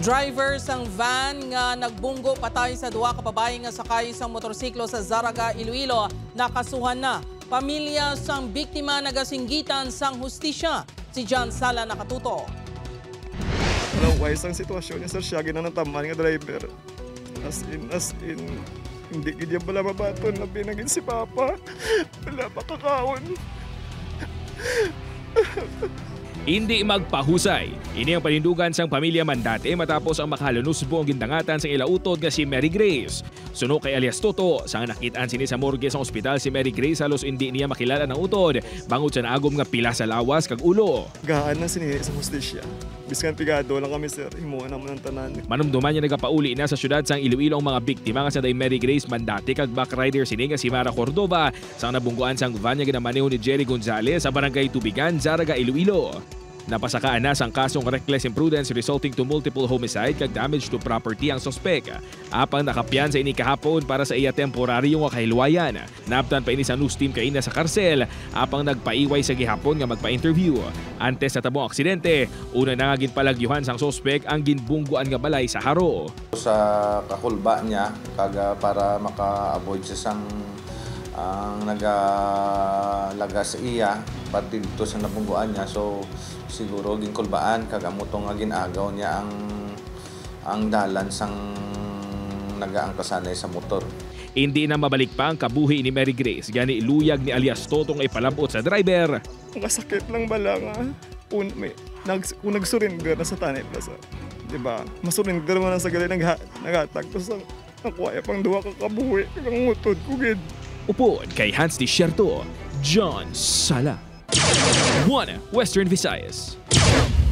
Driver sang van nga nagbunggo patay sa duwa ka babae nga sakay sang motorsiklo sa Zaraga, Iloilo nakasuhan na. Pamilya sang biktima nagasinggitan sang hustisya. Si John Sala nakatuto. Malaway sang sitwasyon niya, sir, siya ginanataman nga driver. As in, hindi ganyan pala mabaton na binagin si Papa. Wala makakaon. Hindi magpahusay. Ini ang panindugan sang pamilya Mandate matapos ang makahalunusbo ang gindangatan sa ilautod nga si Mary Grace. Suno kay alias Toto, sang nakitaan sini sa morgue sa ospital si Mary Grace halos hindi niya makilala ng utod. Bangod sa naagom nga pila sa lawas kag ulo. Gaan na sinili sa hustisya. Biskan pigado lang kami, sir. Himuan naman ang tanan. Manumduman niya nagapauli na sa syudad sang Iloilo ang mga biktima nga sa day Mary Grace Mandate kag backrider sini nga si Mara Cordova sang nabungguan sang van nga ginamaneho ni Jerry Gonzalez sa barangay Tubigan, Zaraga, Iloilo. Napasakaan na sang kasong reckless imprudence resulting to multiple homicide kag damage to property ang sospek. Apang nakapyan sa ini kahapon para sa iya temporaryong kahilwayan. Naptan pa ini sa news team kaina sa karsel apang nagpaiway sa gihapon nga magpa-interview. Antes sa tabong aksidente, una na nga ginpalagyuhan sang sospek ang ginbungguan nga balay sa haro. Sa kakulba niya kaga para maka-avoid sa sang ang nagalaga sa iya pati dito sa nabungguan niya, so siguro ginkulbaan kagamutong nga ginagaw niya ang dalan sang nagaangkasanay sa motor. Hindi na mabalik pa ang kabuhi ni Mary Grace gani iluyag ni alias Totong ay palambot sa driver. Masakit lang bala nga. Kung nag-surrender na sa Tanay Plaza, diba? Masurrender mo na sa gali naghatag. Tapos nakuha pang duwa ka kabuhi kang mutod kugid. Upod kay Hans Desierto, John Sala. 1 Western Visayas.